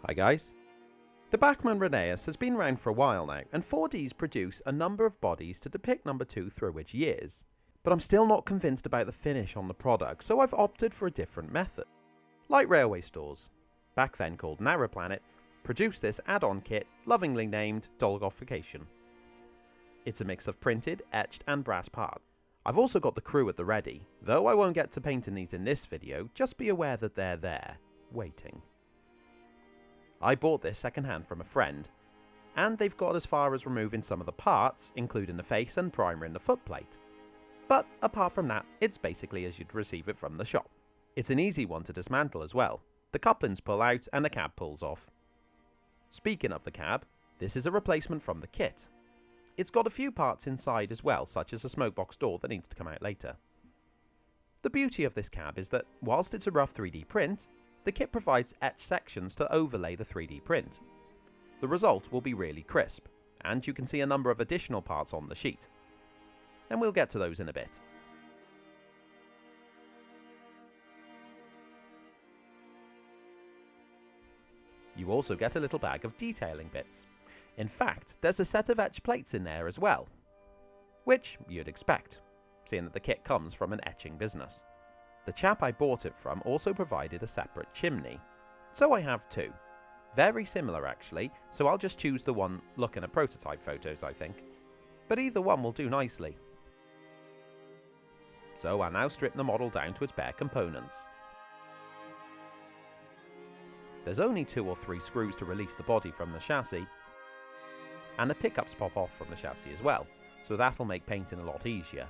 Hi guys. The Bachmann Rheneas has been around for a while now, and 4Ds produce a number of bodies to depict number 2 through its years. But I'm still not convinced about the finish on the product, so I've opted for a different method. Light railway stores, back then called Narrowplanet, produce this add-on kit lovingly named Dolgochification. It's a mix of printed, etched and brass parts. I've also got the crew at the ready, though I won't get to painting these in this video, just be aware that they're there, waiting. I bought this second-hand from a friend, and they've got as far as removing some of the parts, including the face and primer in the footplate. But apart from that, it's basically as you'd receive it from the shop. It's an easy one to dismantle as well. The couplings pull out and the cab pulls off. Speaking of the cab, this is a replacement from the kit. It's got a few parts inside as well, such as a smoke box door that needs to come out later. The beauty of this cab is that, whilst it's a rough 3D print, the kit provides etched sections to overlay the 3D print. The result will be really crisp, and you can see a number of additional parts on the sheet. And we'll get to those in a bit. You also get a little bag of detailing bits. In fact, there's a set of etched plates in there as well. Which you'd expect, seeing that the kit comes from an etching business. The chap I bought it from also provided a separate chimney, so I have two. Very similar actually, so I'll just choose the one looking at prototype photos I think. But either one will do nicely. So I now strip the model down to its bare components. There's only 2 or 3 screws to release the body from the chassis, and the pickups pop off from the chassis as well, so that'll make painting a lot easier.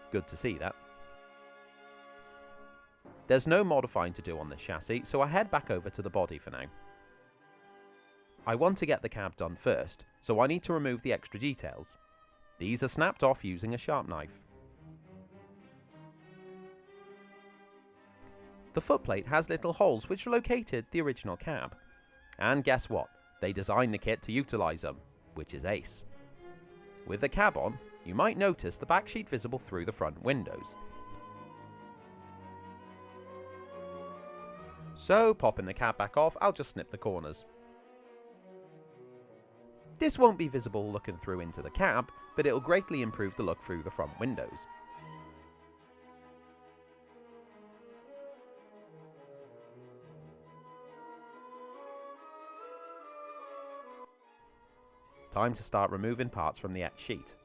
Good to see that. There's no modifying to do on this chassis, so I head back over to the body for now. I want to get the cab done first, so I need to remove the extra details. These are snapped off using a sharp knife. The footplate has little holes which located the original cab. And guess what? They designed the kit to utilise them, which is ace. With the cab on, you might notice the back sheet visible through the front windows. So, popping the cab back off, I'll just snip the corners. This won't be visible looking through into the cab, but it'll greatly improve the look through the front windows. Time to start removing parts from the etched sheet.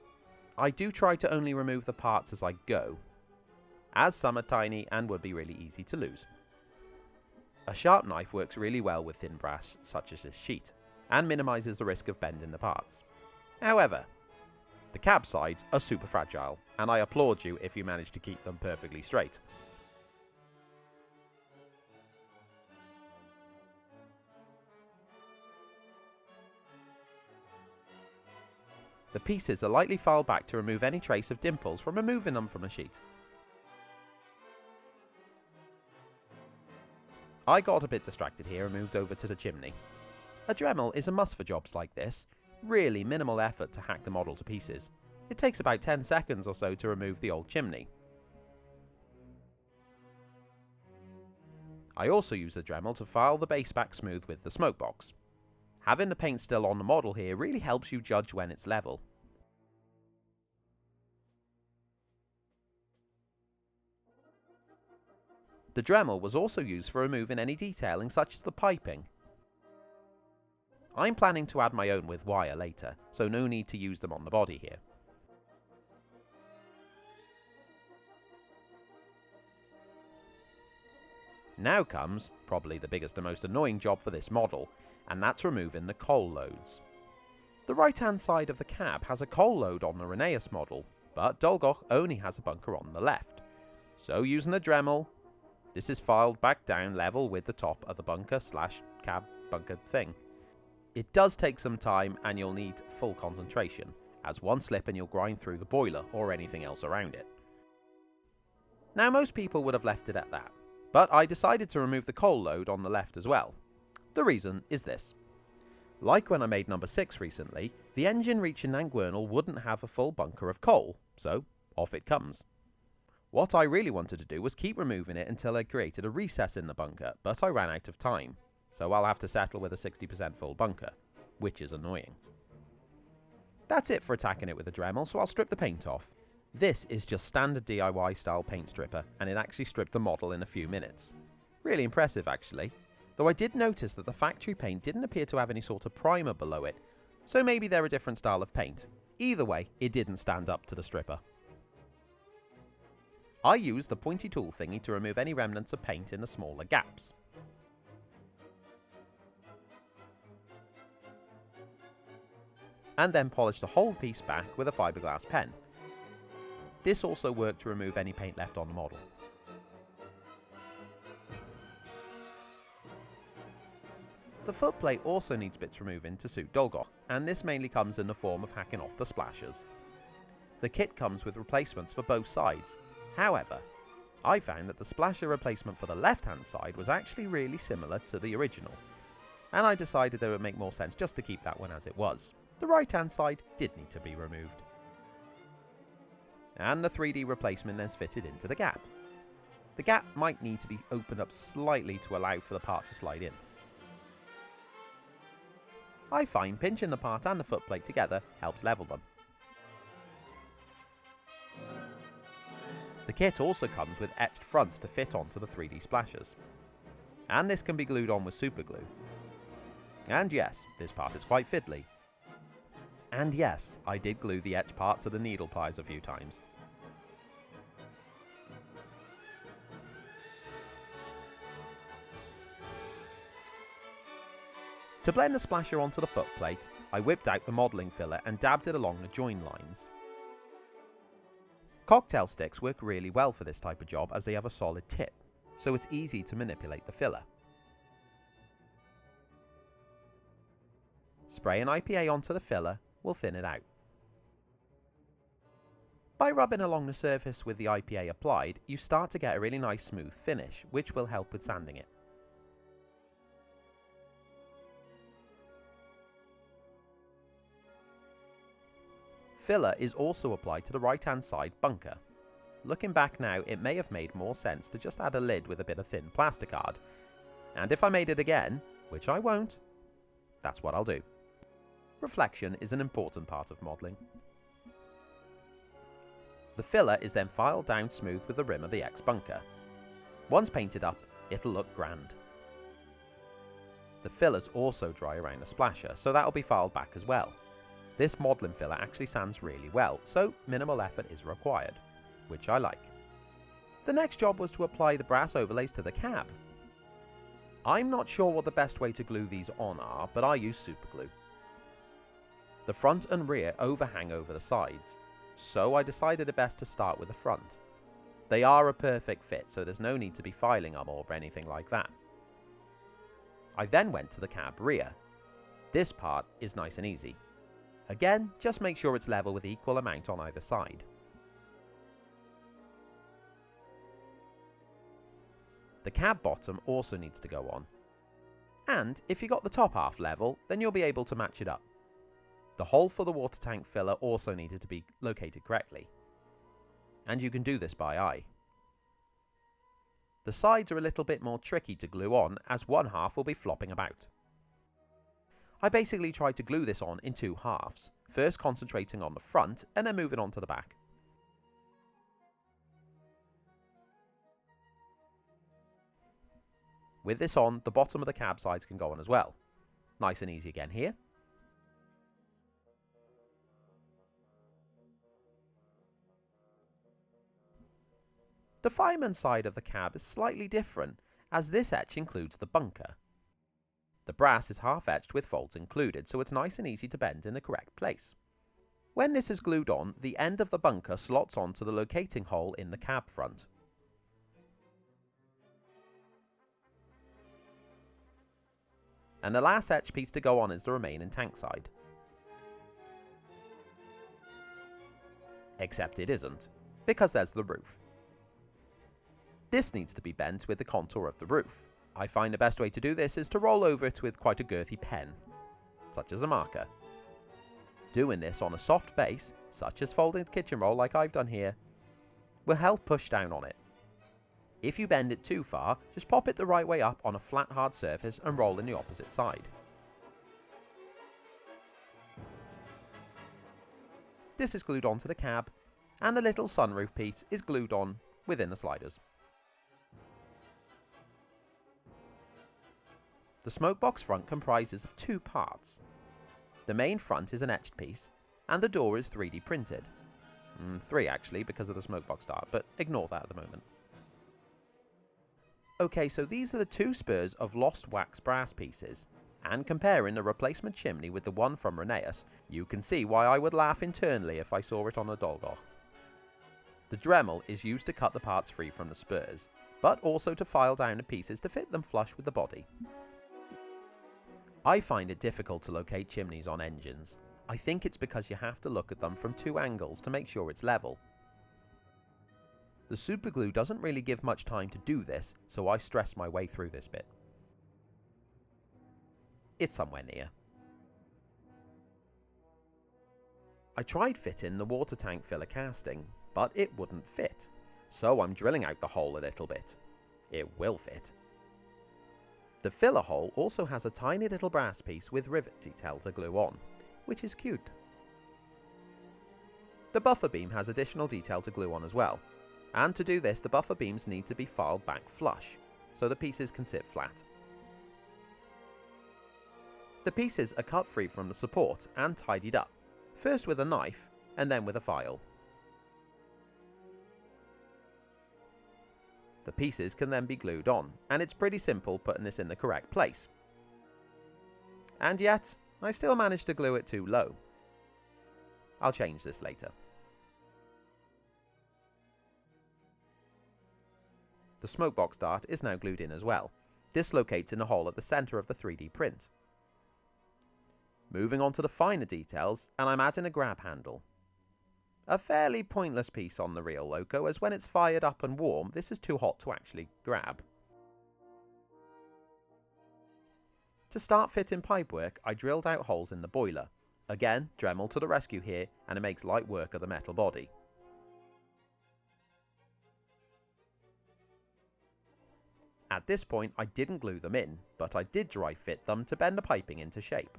I do try to only remove the parts as I go, as some are tiny and would be really easy to lose. A sharp knife works really well with thin brass such as this sheet, and minimises the risk of bending the parts. However, the cab sides are super fragile, and I applaud you if you manage to keep them perfectly straight. The pieces are lightly filed back to remove any trace of dimples from removing them from the sheet. I got a bit distracted here and moved over to the chimney. A Dremel is a must for jobs like this, really minimal effort to hack the model to pieces. It takes about 10 seconds or so to remove the old chimney. I also use the Dremel to file the base back smooth with the smoke box. Having the paint still on the model here really helps you judge when it's level. The Dremel was also used for removing any detailing such as the piping. I'm planning to add my own with wire later, so no need to use them on the body here. Now comes, probably the biggest and most annoying job for this model, and that's removing the coal loads. The right hand side of the cab has a coal load on the Rheneas model, but Dolgoch only has a bunker on the left. So using the Dremel, this is filed back down level with the top of the bunker / cab bunker thing. It does take some time and you'll need full concentration, as one slip and you'll grind through the boiler or anything else around it. Now most people would have left it at that, but I decided to remove the coal load on the left as well. The reason is this. Like when I made number 6 recently, the engine reaching Nanguernal wouldn't have a full bunker of coal, so off it comes. What I really wanted to do was keep removing it until I created a recess in the bunker, but I ran out of time. so I'll have to settle with a 60% full bunker, which is annoying. That's it for attacking it with a Dremel, so I'll strip the paint off. This is just standard DIY style paint stripper, and it actually stripped the model in a few minutes. Really impressive actually, though I did notice that the factory paint didn't appear to have any sort of primer below it, so maybe they're a different style of paint. Either way, it didn't stand up to the stripper. I used the pointy tool thingy to remove any remnants of paint in the smaller gaps. And then polished the whole piece back with a fiberglass pen. This also worked to remove any paint left on the model. The footplate also needs bits removing to suit Dolgoch, and this mainly comes in the form of hacking off the splashers. The kit comes with replacements for both sides. However, I found that the splasher replacement for the left hand side was actually really similar to the original, and I decided that it would make more sense just to keep that one as it was. The right hand side did need to be removed. And the 3D replacement is fitted into the gap. The gap might need to be opened up slightly to allow for the part to slide in. I find pinching the part and the footplate together helps level them. The kit also comes with etched fronts to fit onto the 3D splashers. And this can be glued on with super glue. And yes, this part is quite fiddly. And yes, I did glue the etch part to the needle pliers a few times. To blend the splasher onto the footplate, I whipped out the modelling filler and dabbed it along the join lines. Cocktail sticks work really well for this type of job as they have a solid tip, so it's easy to manipulate the filler. Spray an IPA onto the filler will thin it out. By rubbing along the surface with the IPA applied, you start to get a really nice smooth finish, which will help with sanding it. Filler is also applied to the right hand side bunker. Looking back now, it may have made more sense to just add a lid with a bit of thin plasticard. And if I made it again, which I won't, that's what I'll do. Reflection is an important part of modelling. The filler is then filed down smooth with the rim of the X bunker. Once painted up, it'll look grand. The fillers also dry around the splasher, so that'll be filed back as well. This modelling filler actually sands really well, so minimal effort is required, which I like. The next job was to apply the brass overlays to the cab. I'm not sure what the best way to glue these on are, but I use super glue. The front and rear overhang over the sides, so I decided it best to start with the front. They are a perfect fit, so there's no need to be filing them or anything like that. I then went to the cab rear. This part is nice and easy. Again, just make sure it's level with equal amount on either side. The cab bottom also needs to go on. And if you got the top half level, then you'll be able to match it up. The hole for the water tank filler also needed to be located correctly. And you can do this by eye. The sides are a little bit more tricky to glue on, as one half will be flopping about. I basically tried to glue this on in two halves, first concentrating on the front and then moving on to the back. With this on, the bottom of the cab sides can go on as well. Nice and easy again here. The fireman's side of the cab is slightly different, as this etch includes the bunker. The brass is half etched with folds included, so it's nice and easy to bend in the correct place. When this is glued on, the end of the bunker slots onto the locating hole in the cab front. And the last etch piece to go on is the remaining tank side. Except it isn't, because there's the roof. This needs to be bent with the contour of the roof. I find the best way to do this is to roll over it with quite a girthy pen, such as a marker. Doing this on a soft base, such as folded kitchen roll like I've done here, will help push down on it. If you bend it too far, just pop it the right way up on a flat hard surface and roll in the opposite side. This is glued onto the cab, and the little sunroof piece is glued on within the sliders. The smokebox front comprises of two parts. The main front is an etched piece, and the door is 3D printed. 3 actually, because of the smokebox dart, but ignore that at the moment. Okay, so these are the 2 spurs of lost wax brass pieces, and comparing the replacement chimney with the one from Rheneas, you can see why I would laugh internally if I saw it on a Dolgoch. The Dremel is used to cut the parts free from the spurs, but also to file down the pieces to fit them flush with the body. I find it difficult to locate chimneys on engines. I think it's because you have to look at them from 2 angles to make sure it's level. The superglue doesn't really give much time to do this, so I stress my way through this bit. It's somewhere near. I tried fitting the water tank filler casting, but it wouldn't fit, so I'm drilling out the hole a little bit. It will fit. The filler hole also has a tiny little brass piece with rivet detail to glue on, which is cute. The buffer beam has additional detail to glue on as well, and to do this the buffer beams need to be filed back flush, so the pieces can sit flat. The pieces are cut free from the support and tidied up, first with a knife and then with a file. The pieces can then be glued on, and it's pretty simple putting this in the correct place. And yet, I still managed to glue it too low. I'll change this later. The smokebox dart is now glued in as well. This locates in a hole at the centre of the 3D print. Moving on to the finer details, and I'm adding a grab handle. A fairly pointless piece on the real Loco, as when it's fired up and warm, this is too hot to actually grab. To start fitting pipework, I drilled out holes in the boiler. Again, Dremel to the rescue here, and it makes light work of the metal body. At this point, I didn't glue them in, but I did dry fit them to bend the piping into shape.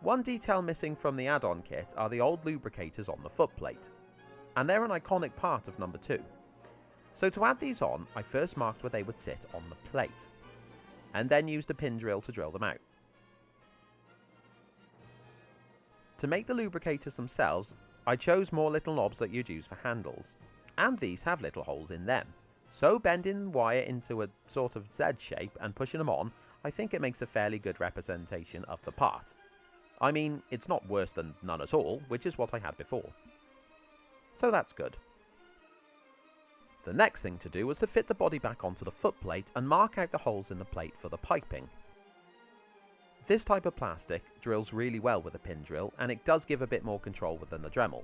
One detail missing from the add-on kit are the old lubricators on the footplate, and they're an iconic part of number 2. So to add these on, I first marked where they would sit on the plate, and then used a pin drill to drill them out. To make the lubricators themselves, I chose more little knobs that you'd use for handles, and these have little holes in them, so bending the wire into a sort of Z shape and pushing them on, I think it makes a fairly good representation of the part. I mean, it's not worse than none at all, which is what I had before. So that's good. The next thing to do was to fit the body back onto the footplate and mark out the holes in the plate for the piping. This type of plastic drills really well with a pin drill, and it does give a bit more control than the Dremel.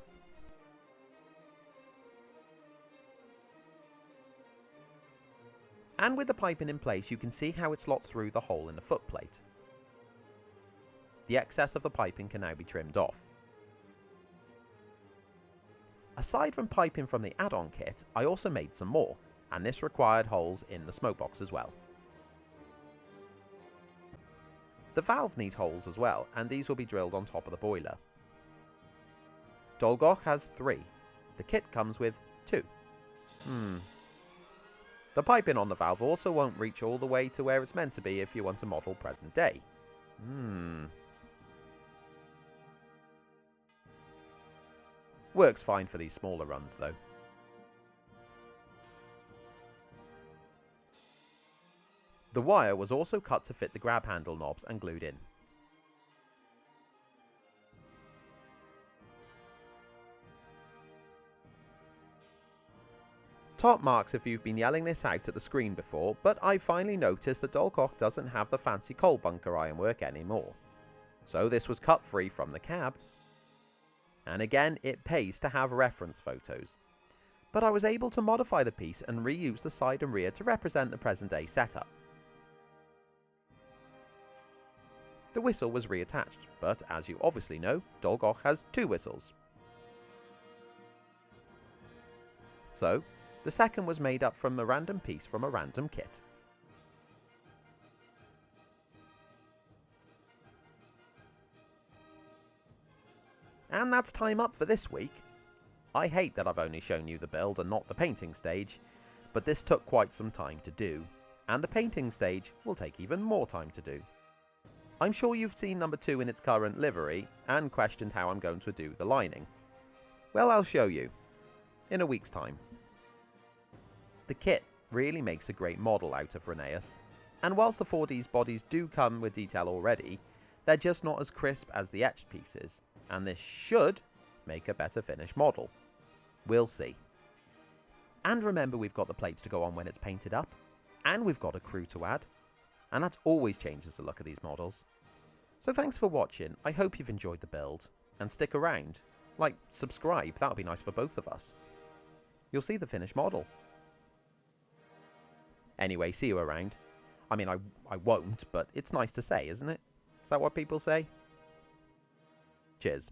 And with the piping in place, you can see how it slots through the hole in the footplate. The excess of the piping can now be trimmed off. Aside from piping from the add-on kit, I also made some more, and this required holes in the smokebox as well. The valve needs holes as well, and these will be drilled on top of the boiler. Dolgoch has 3. The kit comes with 2. The piping on the valve also won't reach all the way to where it's meant to be if you want to model present day. Works fine for these smaller runs though. The wire was also cut to fit the grab handle knobs and glued in. Top marks if you've been yelling this out at the screen before, but I finally noticed that Dolgoch doesn't have the fancy coal bunker ironwork anymore. So this was cut free from the cab. And again, it pays to have reference photos. But I was able to modify the piece and reuse the side and rear to represent the present day setup. The whistle was reattached, but as you obviously know, Dolgoch has 2 whistles. So, the second was made up from a random piece from a random kit. And that's time up for this week. I hate that I've only shown you the build and not the painting stage, but this took quite some time to do, and the painting stage will take even more time to do. I'm sure you've seen number 2 in its current livery and questioned how I'm going to do the lining. Well, I'll show you, in a week's time. The kit really makes a great model out of Rheneas, and whilst the 4D's bodies do come with detail already, they're just not as crisp as the etched pieces, and this should make a better finished model. We'll see. And remember, we've got the plates to go on when it's painted up, and we've got a crew to add, and that always changes the look of these models. So thanks for watching, I hope you've enjoyed the build, and stick around. Like, subscribe, that would be nice for both of us. You'll see the finished model. Anyway, see you around. I mean, I won't, but it's nice to say, isn't it? Is that what people say? Cheers.